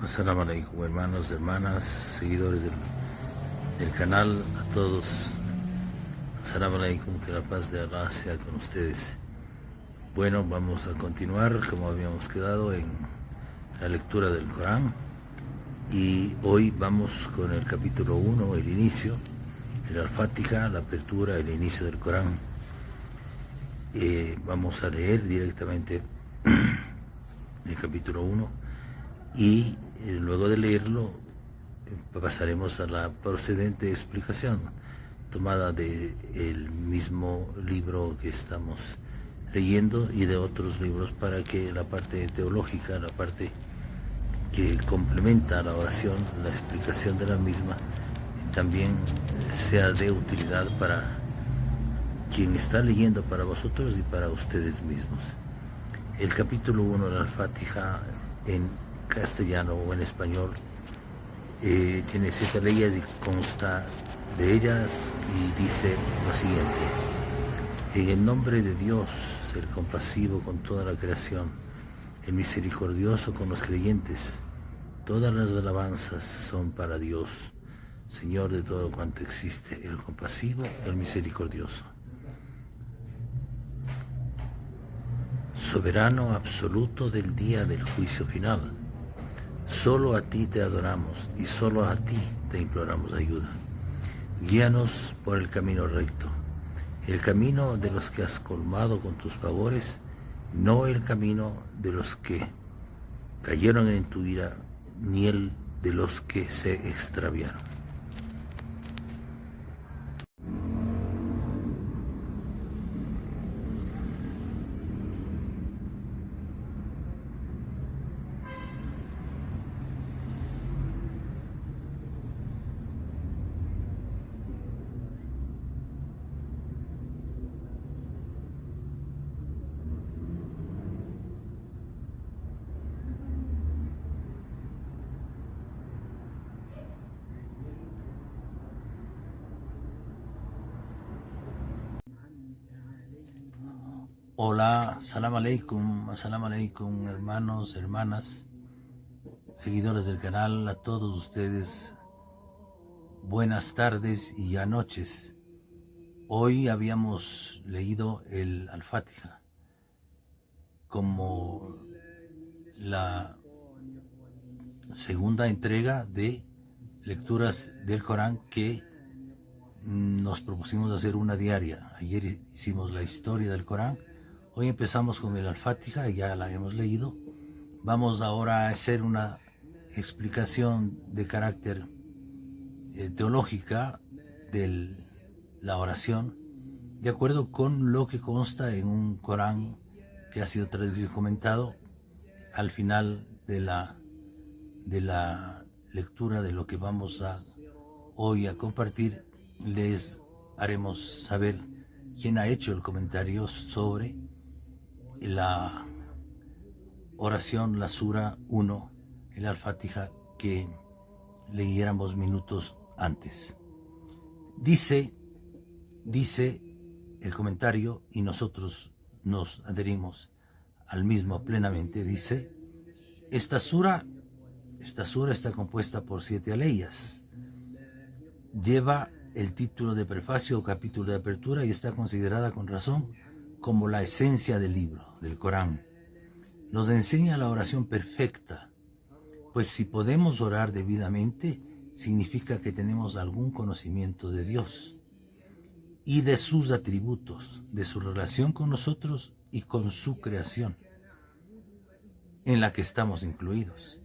Assalamu alaikum, hermanos, hermanas, seguidores del canal, a todos. Assalamu alaikum, que la paz de Allah sea con ustedes. Bueno, vamos a continuar como habíamos quedado en la lectura del Corán, y hoy vamos con el capítulo 1, el inicio, el Al-Fatiha, la apertura, el inicio del Corán. Vamos a leer directamente el capítulo 1 y luego de leerlo pasaremos a la procedente explicación tomada del mismo libro que estamos leyendo y de otros libros, para que la parte teológica, la parte que complementa la oración, la explicación de la misma, también sea de utilidad para quien está leyendo, para vosotros y para ustedes mismos. El capítulo 1 de la Al-Fatiha en castellano o en español tiene 7 leyes y consta de ellas, y dice lo siguiente: en el nombre de Dios, el compasivo con toda la creación, el misericordioso con los creyentes, todas las alabanzas son para Dios, Señor de todo cuanto existe, el compasivo, el misericordioso, soberano absoluto del día del juicio final. Solo a ti te adoramos y solo a ti te imploramos ayuda. Guíanos por el camino recto, el camino de los que has colmado con tus favores, no el camino de los que cayeron en tu ira, ni el de los que se extraviaron. Hola, assalamu alaikum, hermanos, hermanas, seguidores del canal, a todos ustedes, buenas tardes y ya noches. Hoy habíamos leído el Al-Fatiha como la segunda entrega de lecturas del Corán que nos propusimos hacer una diaria. Ayer hicimos la historia del Corán. Hoy empezamos con el Al-Fatiha, ya la hemos leído. Vamos ahora a hacer una explicación de carácter teológica de la oración, de acuerdo con lo que consta en un Corán que ha sido traducido y comentado. Al final de la lectura de lo que vamos hoy a compartir, les haremos saber quién ha hecho el comentario sobre la oración, la Sura 1, el Al-Fatiha, que leyéramos minutos antes. Dice el comentario, y nosotros nos adherimos al mismo plenamente. Dice: esta sura está compuesta por 7 aleyas. Lleva el título de prefacio o capítulo de apertura y está considerada con razón como la esencia del libro, del Corán. Nos enseña la oración perfecta, pues si podemos orar debidamente, significa que tenemos algún conocimiento de Dios y de sus atributos, de su relación con nosotros y con su creación, en la que estamos incluidos.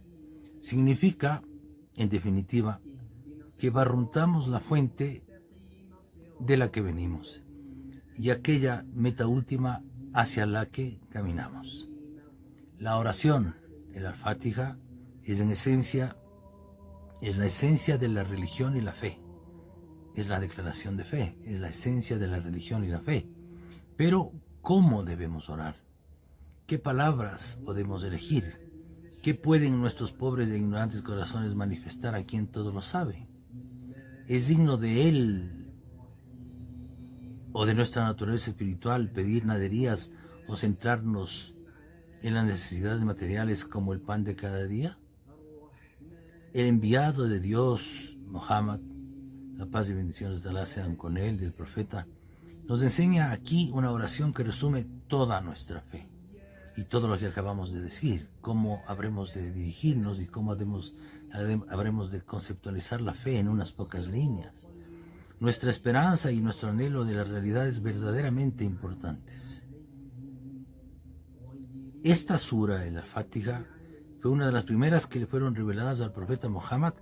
Significa, en definitiva, que barruntamos la fuente de la que venimos y aquella meta última hacia la que caminamos. La oración, el Al-Fatiha, es la esencia de la religión y la fe. Es la declaración de fe, es la esencia de la religión y la fe. Pero, ¿cómo debemos orar? ¿Qué palabras podemos elegir? ¿Qué pueden nuestros pobres e ignorantes corazones manifestar a quien todo lo sabe? ¿Es digno de él o de nuestra naturaleza espiritual pedir naderías o centrarnos en las necesidades materiales como el pan de cada día? El enviado de Dios, Muhammad, la paz y bendiciones de Allah sean con él, del profeta, nos enseña aquí una oración que resume toda nuestra fe y todo lo que acabamos de decir, cómo habremos de dirigirnos y cómo habremos de conceptualizar la fe en unas pocas líneas. Nuestra esperanza y nuestro anhelo de las realidades verdaderamente importantes. Esta sura, el Al-Fatiha, fue una de las primeras que le fueron reveladas al profeta Muhammad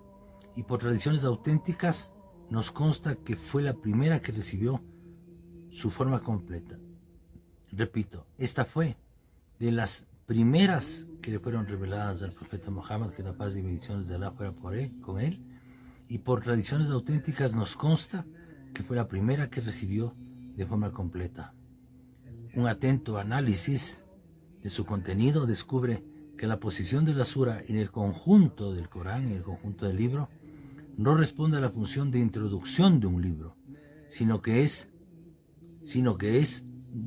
y por tradiciones auténticas nos consta que fue la primera que recibió su forma completa. Repito, esta fue de las primeras que le fueron reveladas al profeta Muhammad, que la paz y bendiciones de Allah fuera con él, y por tradiciones auténticas nos consta que fue la primera que recibió de forma completa. Un atento análisis de su contenido descubre que la posición de la sura en el conjunto del Corán, en el conjunto del libro, no responde a la función de introducción de un libro, sino que es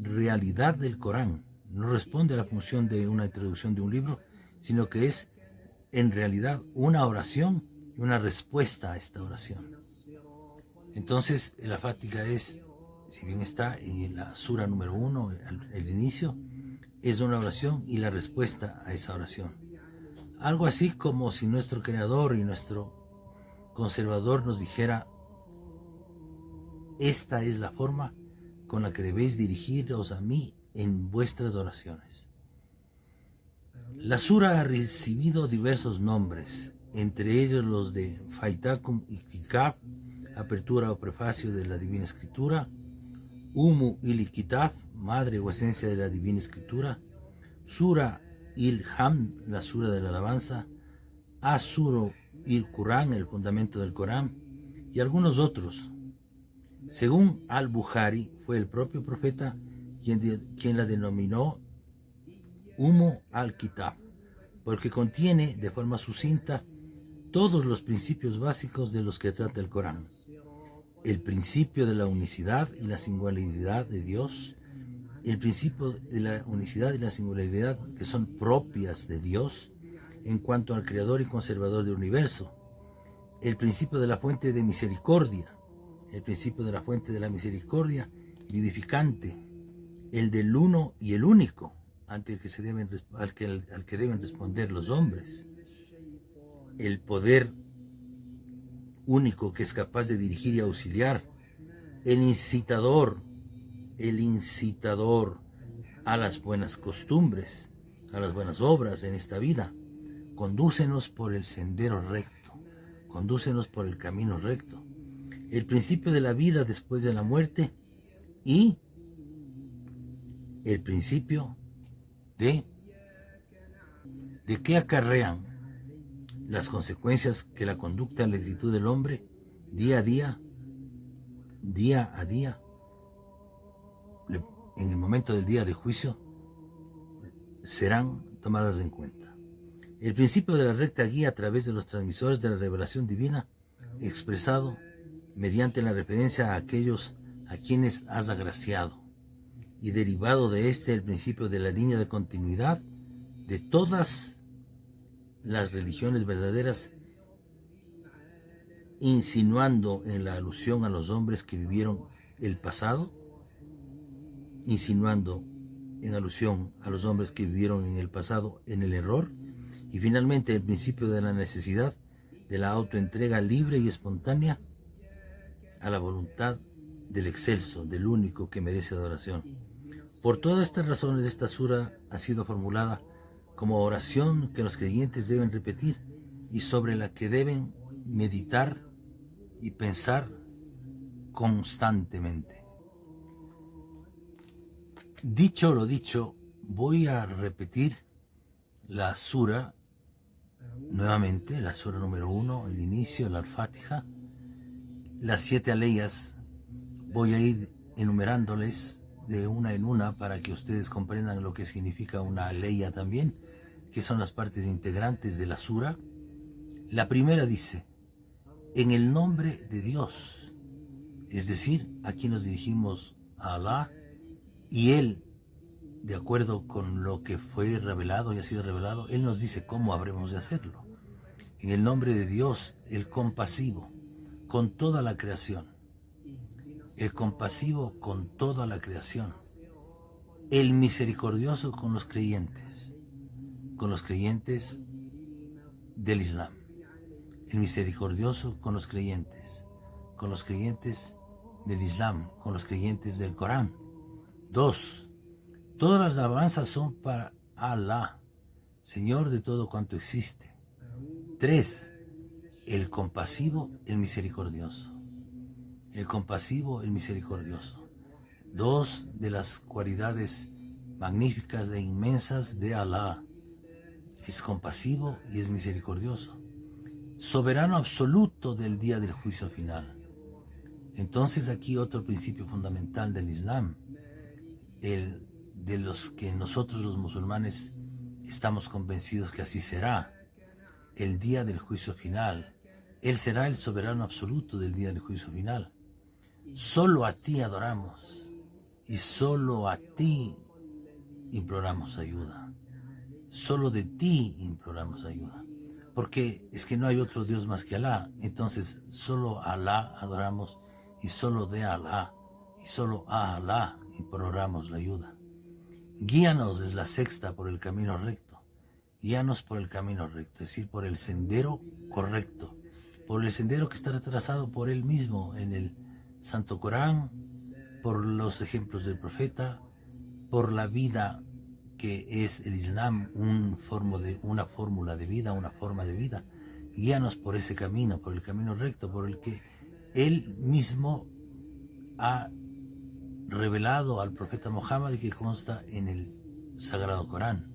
realidad del Corán. No responde a la función de una introducción de un libro, sino que es en realidad una oración y una respuesta a esta oración. Entonces, la Fatiha es, si bien está en la sura número 1, el inicio, es una oración y la respuesta a esa oración. Algo así como si nuestro Creador y nuestro Conservador nos dijera: esta es la forma con la que debéis dirigiros a mí en vuestras oraciones. La sura ha recibido diversos nombres, entre ellos los de Faitakum Iktikaf, apertura o prefacio de la Divina Escritura, il-Kitab, madre o esencia de la Divina Escritura, Sura il-Hamd, la sura de la alabanza, Asuro il-Qur'an, el fundamento del Corán, y algunos otros. Según al-Bukhari, fue el propio profeta quien la denominó al-Kitab, porque contiene de forma sucinta todos los principios básicos de los que trata el Corán. El principio de la unicidad y la singularidad de Dios, el principio de la unicidad y la singularidad que son propias de Dios en cuanto al creador y conservador del universo, el principio de la fuente de misericordia, el principio de la fuente de la misericordia vivificante, el del uno y el único, al que deben responder los hombres, el poder único que es capaz de dirigir y auxiliar, el incitador a las buenas costumbres, a las buenas obras en esta vida. Condúcenos por el sendero recto, condúcenos por el camino recto. El principio de la vida después de la muerte y el principio de qué acarrean las consecuencias que la conducta y la actitud del hombre día a día, en el momento del día de juicio, serán tomadas en cuenta. El principio de la recta guía a través de los transmisores de la revelación divina, expresado mediante la referencia a aquellos a quienes has agraciado, y derivado de este el principio de la línea de continuidad de todas las religiones verdaderas, insinuando en la alusión a los hombres que vivieron el pasado, insinuando en alusión a los hombres que vivieron en el pasado en el error, y finalmente el principio de la necesidad de la autoentrega libre y espontánea a la voluntad del excelso, del único que merece adoración. Por todas estas razones, esta sura ha sido formulada como oración que los creyentes deben repetir y sobre la que deben meditar y pensar constantemente. Dicho lo dicho, voy a repetir la sura nuevamente, la sura número 1, el inicio, la Al-Fatiha. Las 7 aleyas voy a ir enumerándoles de una en una para que ustedes comprendan lo que significa una aleya también, que son las partes integrantes de la sura. La primera dice: en el nombre de Dios, es decir, aquí nos dirigimos a Allah y Él, de acuerdo con lo que fue revelado y ha sido revelado, Él nos dice cómo habremos de hacerlo. En el nombre de Dios, el compasivo con toda la creación. El compasivo con toda la creación. El misericordioso con los creyentes del Islam. El misericordioso con los creyentes del Islam, con los creyentes del Corán. 2. Todas las alabanzas son para Alá, Señor de todo cuanto existe. 3. El compasivo, el misericordioso. El compasivo, el misericordioso. 2 de las cualidades magníficas e inmensas de Alá. Es compasivo y es misericordioso. Soberano absoluto del día del juicio final. Entonces aquí otro principio fundamental del Islam, el de los que nosotros los musulmanes estamos convencidos que así será. El día del juicio final. Él será el soberano absoluto del día del juicio final. Solo a ti adoramos y solo a ti imploramos ayuda. Solo de ti imploramos ayuda. Porque es que no hay otro Dios más que Alá. Entonces solo a Alá adoramos y solo de Alá y solo a Alá imploramos la ayuda. Guíanos es la sexta por el camino recto. Guíanos por el camino recto, es decir, por el sendero correcto, por el sendero que está trazado por Él mismo en el Santo Corán, por los ejemplos del profeta, por la vida que es el Islam, una fórmula de vida, una forma de vida. Guíanos por ese camino, por el camino recto, por el que Él mismo ha revelado al profeta Muhammad y que consta en el Sagrado Corán.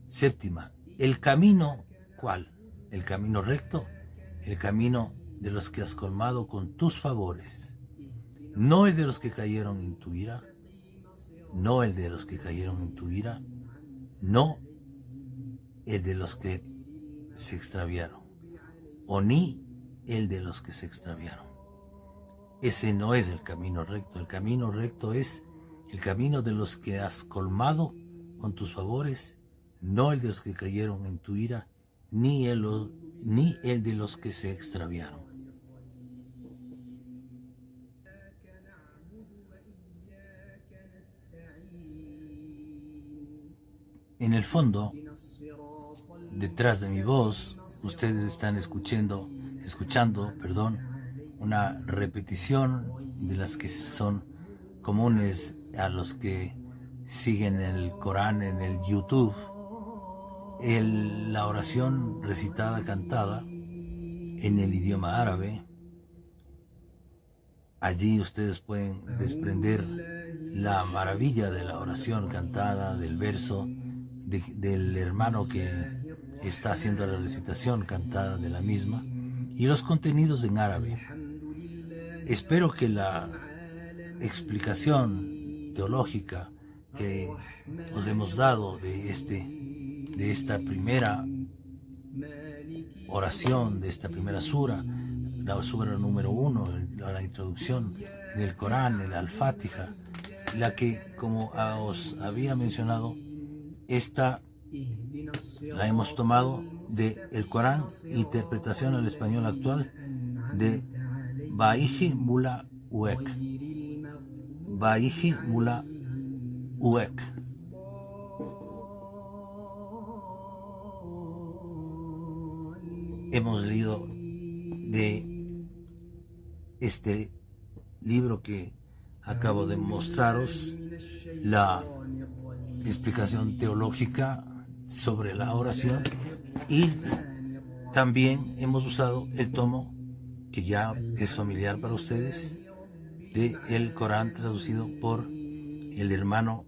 Séptima, el camino, ¿cuál? El camino recto, el camino de los que has colmado con tus favores, no el de los que cayeron en tu ira, no el de los que cayeron en tu ira, no el de los que se extraviaron, o ni el de los que se extraviaron. Ese no es el camino recto es el camino de los que has colmado con tus favores, no el de los que cayeron en tu ira, ni el de los que se extraviaron. En el fondo, detrás de mi voz, ustedes están escuchando, una repetición de las que son comunes a los que siguen el Corán en el YouTube. La oración recitada, cantada en el idioma árabe. Allí ustedes pueden desprender la maravilla de la oración cantada, del verso, del hermano que está haciendo la recitación cantada de la misma, y los contenidos en árabe. Espero que la explicación teológica que os hemos dado de esta primera oración, de esta primera sura, la sura número 1, la introducción del Corán, el Al-Fatiha, la que, como os había mencionado, esta la hemos tomado del Corán, interpretación al español actual de Bahiji Mullah Uek. Bahiji Mullah Uek. Hemos leído de este libro que acabo de mostraros, la explicación teológica sobre la oración, y también hemos usado el tomo que ya es familiar para ustedes de el Corán traducido por el hermano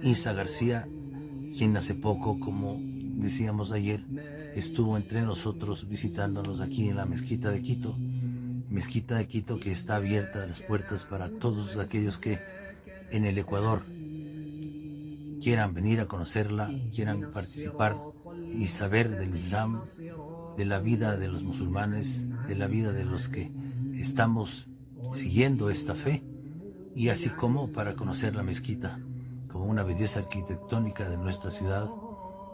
Isa García, quien hace poco, como decíamos ayer, estuvo entre nosotros visitándonos aquí en la Mezquita de Quito que está abierta las puertas para todos aquellos que en el Ecuador quieran venir a conocerla, quieran participar y saber del Islam, de la vida de los musulmanes, de la vida de los que estamos siguiendo esta fe, y así como para conocer la mezquita como una belleza arquitectónica de nuestra ciudad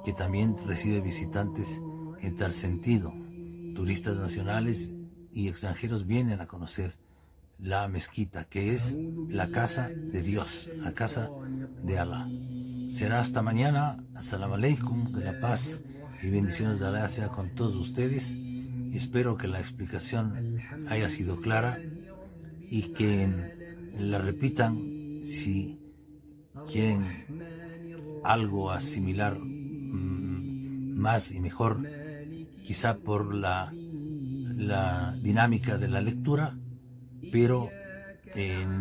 que también recibe visitantes En tal sentido, turistas nacionales y extranjeros vienen a conocer la mezquita, que es la casa de Dios, la casa de Allah. Será hasta mañana. Assalamu alaikum, que la paz y bendiciones de Allah sea con todos ustedes. Espero que la explicación haya sido clara y que la repitan si quieren algo asimilar más y mejor, quizá por la dinámica de la lectura, pero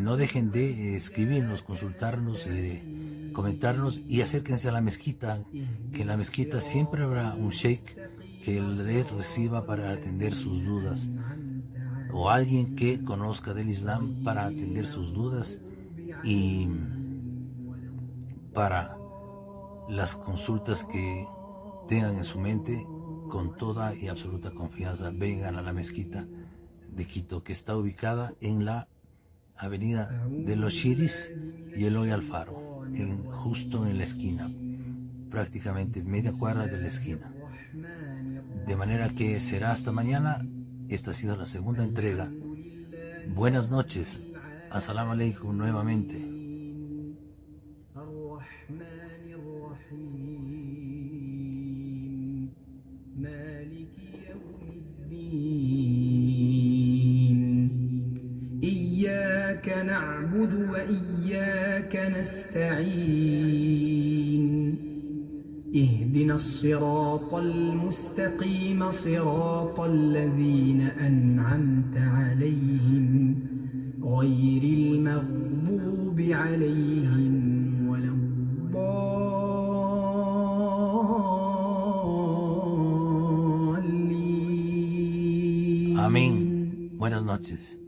no dejen de escribirnos, consultarnos y de comentarnos, y acérquense a la mezquita, que en la mezquita siempre habrá un sheikh que les reciba para atender sus dudas, o alguien que conozca del Islam para atender sus dudas, y para las consultas que tengan en su mente, con toda y absoluta confianza vengan a la mezquita de Quito, que está ubicada en la avenida de los Chiris y Eloy Alfaro, justo en la esquina, prácticamente media cuadra de la esquina. De manera que será hasta mañana. Esta ha sido la segunda entrega. Buenas noches. Assalamu alaikum nuevamente. إياك نعبد وإياك نستعين اهدنا الصراط المستقيم صراط الذين أنعمت عليهم غير المغضوب عليهم ولا الضالين. Amén. Buenas noches.